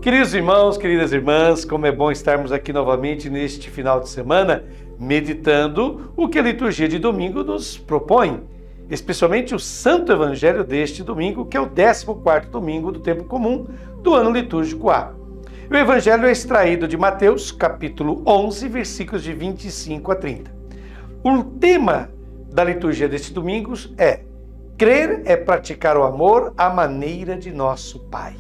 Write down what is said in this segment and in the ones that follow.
Queridos irmãos, queridas irmãs, como é bom estarmos aqui novamente neste final de semana, meditando o que a liturgia de domingo nos propõe, especialmente o Santo Evangelho deste domingo, que é o 14º domingo do tempo comum do ano litúrgico A. O Evangelho é extraído de Mateus, capítulo 11, versículos de 25 a 30. O tema da liturgia deste domingo é: crer é praticar o amor à maneira de nosso Pai.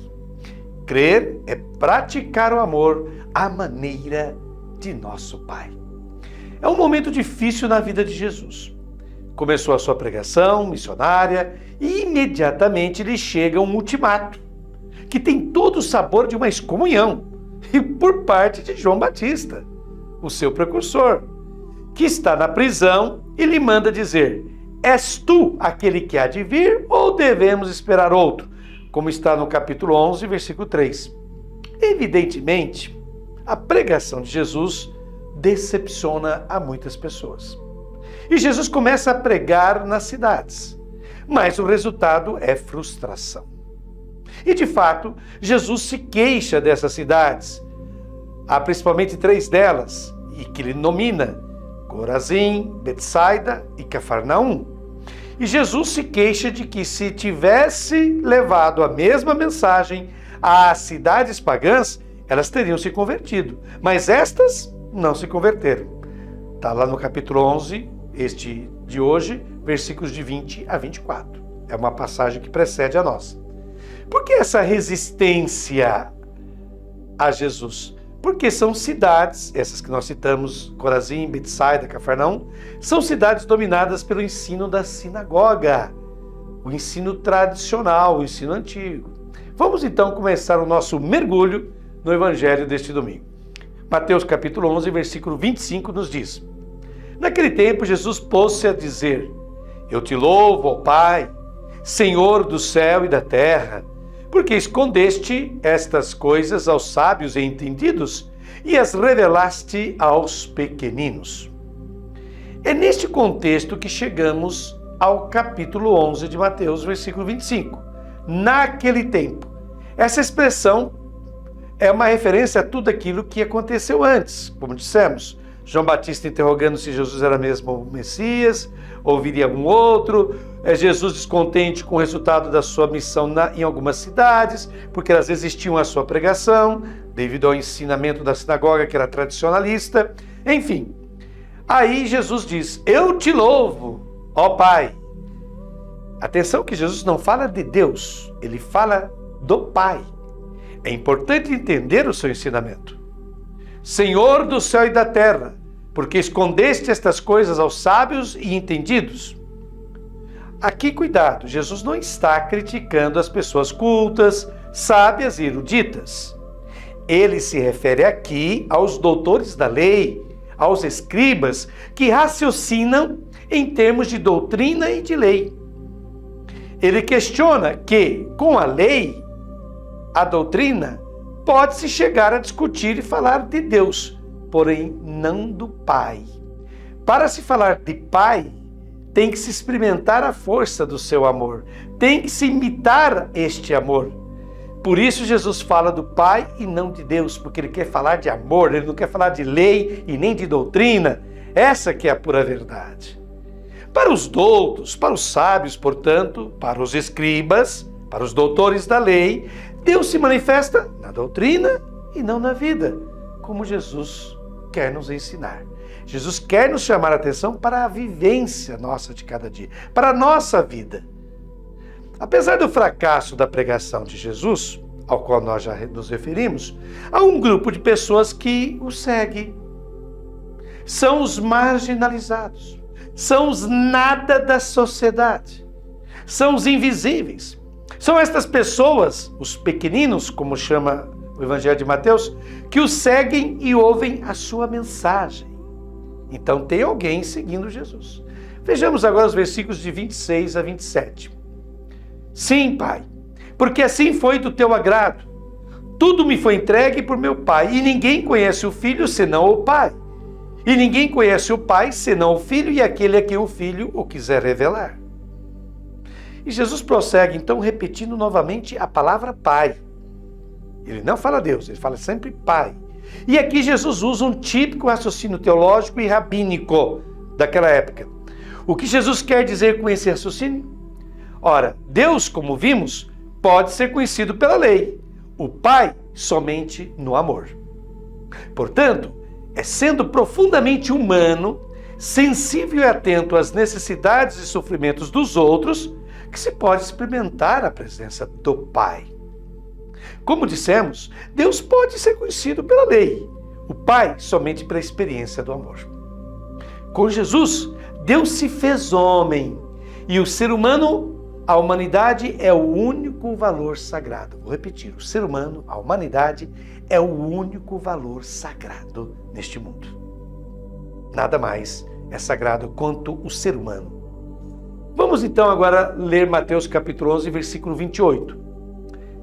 Crer é praticar o amor à maneira de nosso Pai. É um momento difícil na vida de Jesus. Começou a sua pregação missionária e imediatamente lhe chega um ultimato, que tem todo o sabor de uma excomunhão, e por parte de João Batista, o seu precursor, que está na prisão e lhe manda dizer: és tu aquele que há de vir ou devemos esperar outro? Como está no capítulo 11, versículo 3. Evidentemente, a pregação de Jesus decepciona a muitas pessoas. E Jesus começa a pregar nas cidades, mas o resultado é frustração. E de fato, Jesus se queixa dessas cidades. Há principalmente 3 delas, e que ele nomina: Corazim, Betsaida e Cafarnaum. E Jesus se queixa de que se tivesse levado a mesma mensagem às cidades pagãs, elas teriam se convertido. Mas estas não se converteram. Está lá no capítulo 11, este de hoje, versículos de 20 a 24. É uma passagem que precede a nossa. Por que essa resistência a Jesus? Porque são cidades, essas que nós citamos, Corazim, Betsaida, Cafarnaum, são cidades dominadas pelo ensino da sinagoga, o ensino tradicional, o ensino antigo. Vamos então começar o nosso mergulho no Evangelho deste domingo. Mateus capítulo 11, versículo 25 nos diz: naquele tempo Jesus pôs-se a dizer: eu te louvo, ó Pai, Senhor do céu e da terra, porque escondeste estas coisas aos sábios e entendidos e as revelaste aos pequeninos. É neste contexto que chegamos ao capítulo 11 de Mateus, versículo 25. Naquele tempo. Essa expressão é uma referência a tudo aquilo que aconteceu antes, como dissemos. João Batista interrogando se Jesus era mesmo o Messias, ou viria algum outro. Jesus descontente com o resultado da sua missão em algumas cidades, porque elas resistiam à sua pregação, devido ao ensinamento da sinagoga, que era tradicionalista. Enfim, aí Jesus diz: eu te louvo, ó Pai. Atenção que Jesus não fala de Deus, ele fala do Pai. É importante entender o seu ensinamento. Senhor do céu e da terra, porque escondeste estas coisas aos sábios e entendidos. Aqui, cuidado, Jesus não está criticando as pessoas cultas, sábias e eruditas. Ele se refere aqui aos doutores da lei, aos escribas, que raciocinam em termos de doutrina e de lei. Ele questiona que, com a lei, a doutrina, pode-se chegar a discutir e falar de Deus, porém não do Pai. Para se falar de Pai, tem que se experimentar a força do seu amor, tem que se imitar este amor. Por isso Jesus fala do Pai e não de Deus, porque ele quer falar de amor, ele não quer falar de lei e nem de doutrina. Essa que é a pura verdade. Para os doutos, para os sábios, portanto, para os escribas, para os doutores da lei, Deus se manifesta na doutrina e não na vida, como Jesus quer nos ensinar. Jesus quer nos chamar a atenção para a vivência nossa de cada dia, para a nossa vida. Apesar do fracasso da pregação de Jesus, ao qual nós já nos referimos, há um grupo de pessoas que o segue. São os marginalizados, são os nada da sociedade, são os invisíveis. São estas pessoas, os pequeninos, como chama o Evangelho de Mateus, que o seguem e ouvem a sua mensagem. Então tem alguém seguindo Jesus. Vejamos agora os versículos de 26 a 27. Sim, Pai, porque assim foi do teu agrado. Tudo me foi entregue por meu Pai, e ninguém conhece o Filho senão o Pai. E ninguém conhece o Pai senão o Filho e aquele a quem o Filho o quiser revelar. E Jesus prossegue então repetindo novamente a palavra Pai. Ele não fala Deus, ele fala sempre Pai. E aqui Jesus usa um típico raciocínio teológico e rabínico daquela época. O que Jesus quer dizer com esse raciocínio? Ora, Deus, como vimos, pode ser conhecido pela lei, o Pai somente no amor. Portanto, é sendo profundamente humano, sensível e atento às necessidades e sofrimentos dos outros, que se pode experimentar a presença do Pai. Como dissemos, Deus pode ser conhecido pela lei, o Pai somente pela experiência do amor. Com Jesus, Deus se fez homem e o ser humano, a humanidade, é o único valor sagrado. Vou repetir, o ser humano, a humanidade, é o único valor sagrado neste mundo. Nada mais é sagrado quanto o ser humano. Vamos então agora ler Mateus capítulo 11, versículo 28.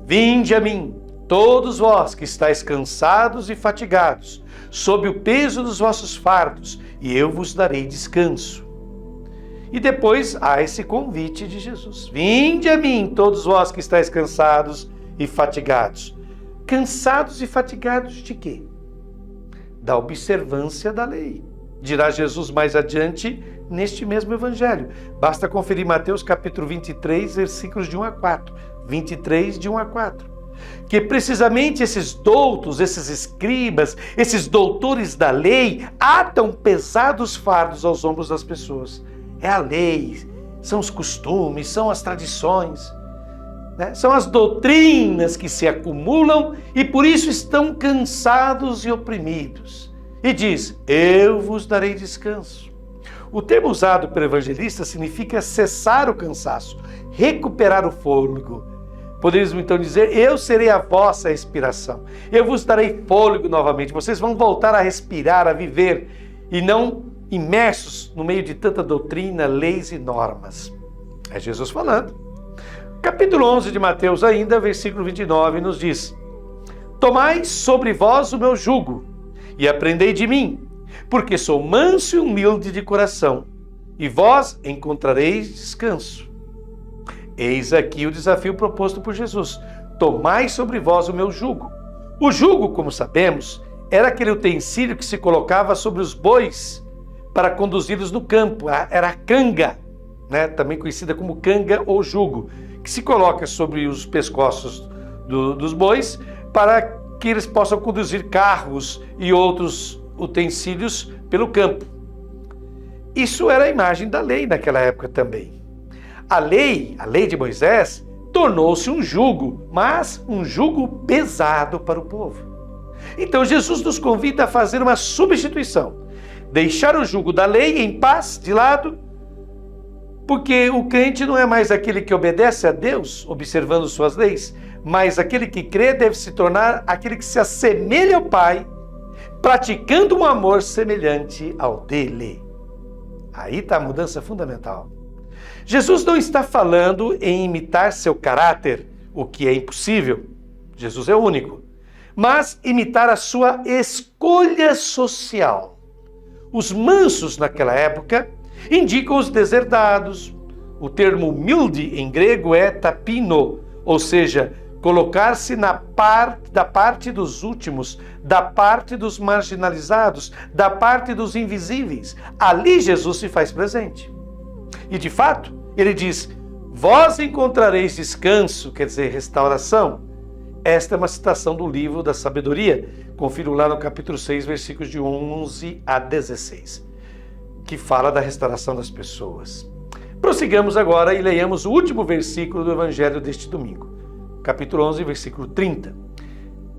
Vinde a mim, todos vós que estáis cansados e fatigados, sob o peso dos vossos fardos, e eu vos darei descanso. E depois há esse convite de Jesus. Vinde a mim, todos vós que estáis cansados e fatigados. Cansados e fatigados de quê? Da observância da lei. Dirá Jesus mais adiante neste mesmo evangelho. Basta conferir Mateus capítulo 23, versículos de 1 a 4. 23, de 1 a 4. Que precisamente esses doutos, esses escribas, esses doutores da lei, atam pesados fardos aos ombros das pessoas. É a lei, são os costumes, são as tradições, né? São as doutrinas que se acumulam e por isso estão cansados e oprimidos. E diz, eu vos darei descanso. O termo usado pelo evangelista significa cessar o cansaço, recuperar o fôlego. Poderíamos então dizer, eu serei a vossa respiração. Eu vos darei fôlego novamente. Vocês vão voltar a respirar, a viver e não imersos no meio de tanta doutrina, leis e normas. É Jesus falando. Capítulo 11 de Mateus ainda, versículo 29, nos diz, tomai sobre vós o meu jugo e aprendei de mim, porque sou manso e humilde de coração, e vós encontrareis descanso. Eis aqui o desafio proposto por Jesus. Tomai sobre vós o meu jugo. O jugo, como sabemos, era aquele utensílio que se colocava sobre os bois para conduzi-los no campo. Era a canga, né? Também conhecida como canga ou jugo, que se coloca sobre os pescoços dos bois para que eles possam conduzir carros e outros utensílios pelo campo. Isso era a imagem da lei naquela época também. A lei de Moisés, tornou-se um jugo, mas um jugo pesado para o povo. Então Jesus nos convida a fazer uma substituição, deixar o jugo da lei em paz de lado, porque o crente não é mais aquele que obedece a Deus, observando suas leis, mas aquele que crê deve se tornar aquele que se assemelha ao Pai, praticando um amor semelhante ao dele. Aí está a mudança fundamental. Jesus não está falando em imitar seu caráter, o que é impossível. Jesus é único. Mas imitar a sua escolha social. Os mansos naquela época indicam os deserdados. O termo humilde em grego é tapino, ou seja, colocar-se da parte dos últimos, da parte dos marginalizados, da parte dos invisíveis. Ali Jesus se faz presente. E de fato, ele diz, vós encontrareis descanso, quer dizer, restauração. Esta é uma citação do livro da sabedoria. Confiro lá no capítulo 6, versículos de 11 a 16, que fala da restauração das pessoas. Prossigamos agora e leiamos o último versículo do evangelho deste domingo. Capítulo 11, versículo 30.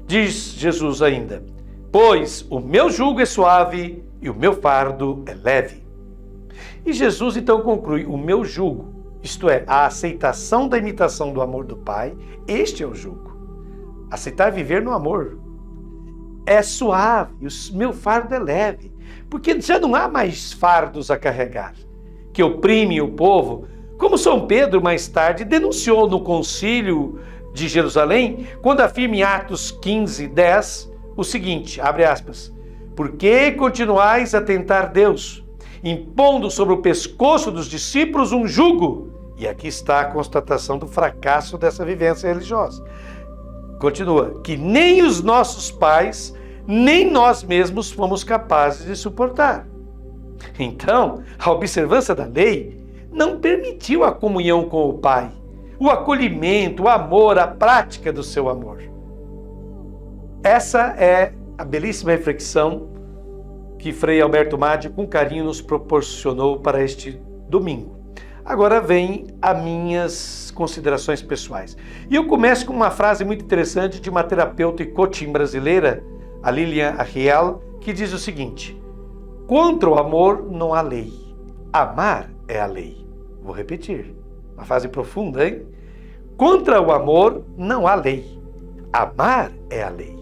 Diz Jesus ainda, pois o meu jugo é suave e o meu fardo é leve. E Jesus então conclui, o meu jugo, isto é, a aceitação da imitação do amor do Pai, este é o jugo. Aceitar viver no amor. É suave, o meu fardo é leve, porque já não há mais fardos a carregar, que oprimem o povo, como São Pedro mais tarde denunciou no concílio de Jerusalém, quando afirma em Atos 15, 10, o seguinte, abre aspas, por que continuais a tentar Deus, impondo sobre o pescoço dos discípulos um jugo? E aqui está a constatação do fracasso dessa vivência religiosa. continua, que nem os nossos pais, nem nós mesmos fomos capazes de suportar. Então, a observância da lei não permitiu a comunhão com o Pai, o acolhimento, o amor, a prática do seu amor. Essa é a belíssima reflexão que Frei Alberto Maggi, com carinho, nos proporcionou para este domingo. Agora vem as minhas considerações pessoais. E eu começo com uma frase muito interessante de uma terapeuta e coaching brasileira, a Lilian Arriel, que diz o seguinte: contra o amor não há lei. Amar é a lei. Vou repetir. Uma frase profunda, hein? Contra o amor não há lei. Amar é a lei.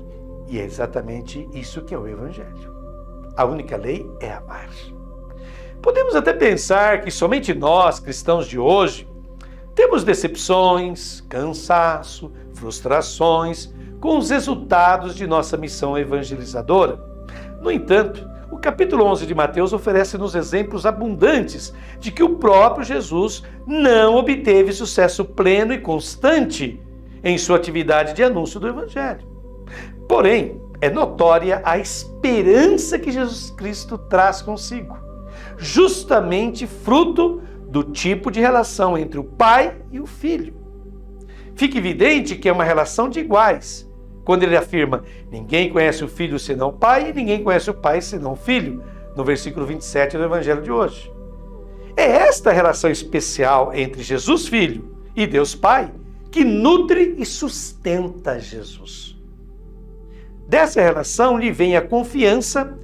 E é exatamente isso que é o Evangelho. A única lei é amar. Podemos até pensar que somente nós, cristãos de hoje, temos decepções, cansaço, frustrações com os resultados de nossa missão evangelizadora. No entanto, o capítulo 11 de Mateus oferece-nos exemplos abundantes de que o próprio Jesus não obteve sucesso pleno e constante em sua atividade de anúncio do Evangelho. Porém, é notória a esperança que Jesus Cristo traz consigo, justamente fruto do tipo de relação entre o Pai e o Filho. Fica evidente que é uma relação de iguais, quando ele afirma: ninguém conhece o Filho senão o Pai, e ninguém conhece o Pai senão o Filho, no versículo 27 do Evangelho de hoje. É esta relação especial entre Jesus Filho e Deus Pai que nutre e sustenta Jesus. Dessa relação lhe vem a confiança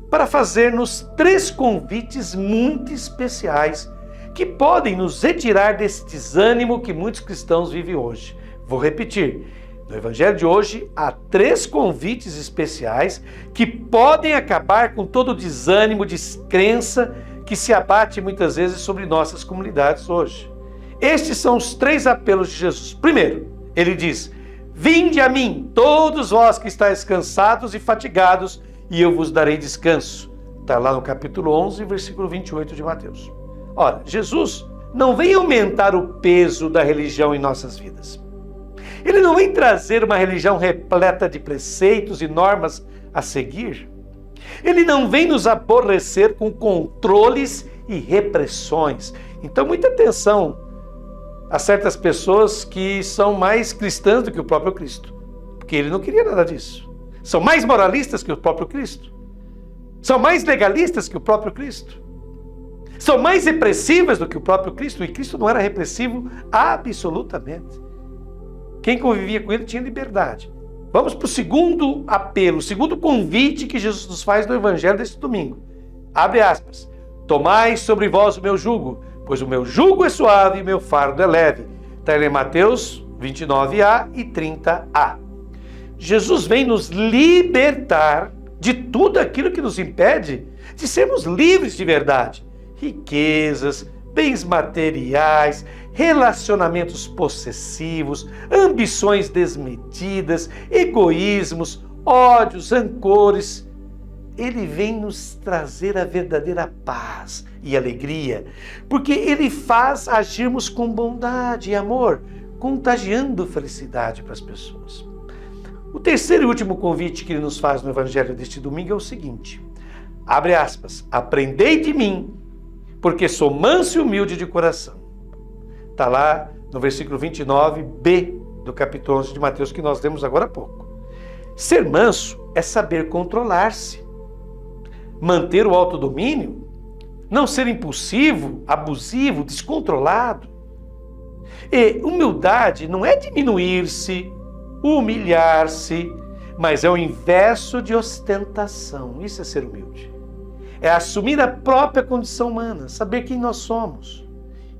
para fazer-nos 3 convites muito especiais que podem nos retirar desse desânimo que muitos cristãos vivem hoje. Vou repetir. No Evangelho de hoje, há 3 convites especiais que podem acabar com todo o desânimo, descrença que se abate muitas vezes sobre nossas comunidades hoje. Estes são os 3 apelos de Jesus. Primeiro, ele diz: vinde a mim, todos vós que estáis cansados e fatigados, e eu vos darei descanso. Está lá no capítulo 11, versículo 28 de Mateus. Ora, Jesus não vem aumentar o peso da religião em nossas vidas. Ele não vem trazer uma religião repleta de preceitos e normas a seguir. Ele não vem nos aborrecer com controles e repressões. Então, muita atenção a certas pessoas que são mais cristãs do que o próprio Cristo, porque ele não queria nada disso. São mais moralistas que o próprio Cristo. São mais legalistas que o próprio Cristo. São mais repressivas do que o próprio Cristo, e Cristo não era repressivo absolutamente. Quem convivia com ele tinha liberdade. Vamos para o segundo apelo, o segundo convite que Jesus nos faz no Evangelho deste domingo. Abre aspas. Tomai sobre vós o meu jugo, pois o meu jugo é suave e o meu fardo é leve. Está em Mateus 29a e 30a. Jesus vem nos libertar de tudo aquilo que nos impede de sermos livres de verdade. Riquezas, bens materiais, relacionamentos possessivos, ambições desmedidas, egoísmos, ódios, rancores. Ele vem nos trazer a verdadeira paz e alegria, porque ele faz agirmos com bondade e amor, contagiando felicidade para as pessoas. O terceiro e último convite que ele nos faz no Evangelho deste domingo é o seguinte: abre aspas, aprendei de mim, porque sou manso e humilde de coração. Está lá no versículo 29b do capítulo 11 de Mateus, que nós lemos agora há pouco. Ser manso é saber controlar-se, manter o autodomínio, não ser impulsivo, abusivo, descontrolado. E humildade não é diminuir-se, humilhar-se, mas é o inverso de ostentação. Isso é ser humilde. É assumir a própria condição humana, saber quem nós somos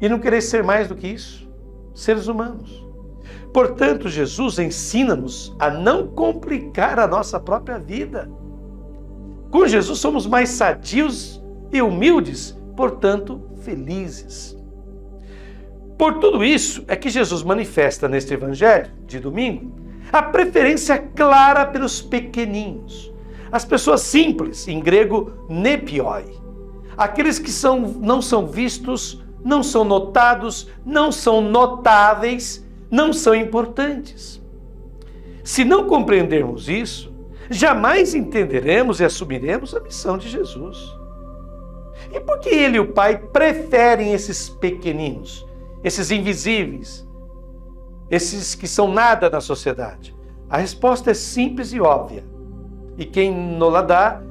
e não querer ser mais do que isso, seres humanos. Portanto, Jesus ensina-nos a não complicar a nossa própria vida. Com Jesus somos mais sadios e humildes, portanto, felizes. Por tudo isso é que Jesus manifesta neste Evangelho de domingo a preferência clara pelos pequeninos, as pessoas simples, em grego nepioi, aqueles que não são vistos, não são notados, não são notáveis, não são importantes. Se não compreendermos isso, jamais entenderemos e assumiremos a missão de Jesus. E por que ele e o Pai preferem esses pequeninos, esses invisíveis, esses que são nada na sociedade? A resposta é simples e óbvia. E quem nos dá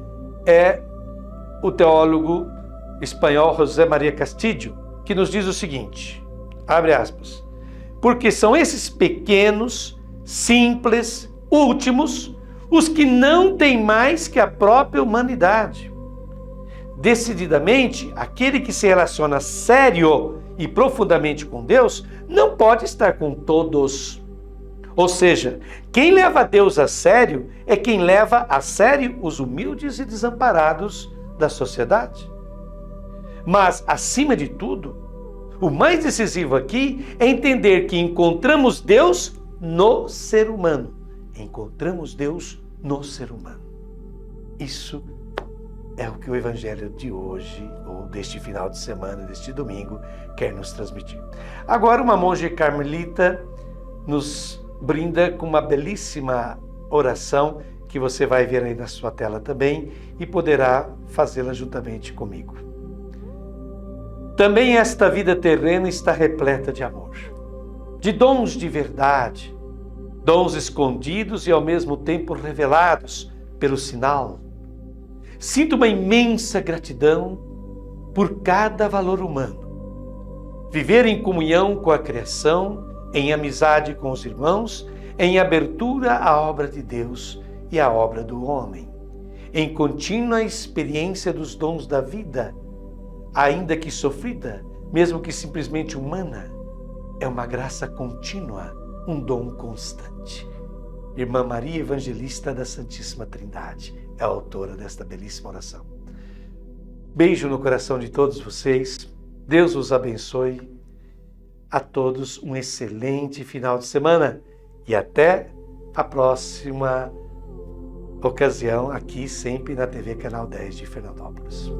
é o teólogo espanhol José María Castillo, que nos diz o seguinte, abre aspas, porque são esses pequenos, simples, últimos, os que não têm mais que a própria humanidade. Decididamente, aquele que se relaciona sério e profundamente com Deus não pode estar com todos. Ou seja, quem leva Deus a sério é quem leva a sério os humildes e desamparados da sociedade. Mas, acima de tudo, o mais decisivo aqui é entender que encontramos Deus no ser humano. Encontramos Deus no ser humano. Isso é o que o Evangelho de hoje, ou deste final de semana, deste domingo, quer nos transmitir. Agora, uma monja carmelita nos brinda com uma belíssima oração que você vai ver aí na sua tela também e poderá fazê-la juntamente comigo. Também esta vida terrena está repleta de amor, de dons de verdade, dons escondidos e ao mesmo tempo revelados pelo sinal. Sinto uma imensa gratidão por cada valor humano. Viver em comunhão com a criação, em amizade com os irmãos, em abertura à obra de Deus e à obra do homem, em contínua experiência dos dons da vida, ainda que sofrida, mesmo que simplesmente humana, é uma graça contínua, um dom constante. Irmã Maria Evangelista da Santíssima Trindade é a autora desta belíssima oração. Beijo no coração de todos vocês, Deus os abençoe, a todos um excelente final de semana e até a próxima ocasião aqui sempre na TV Canal 10 de Fernandópolis.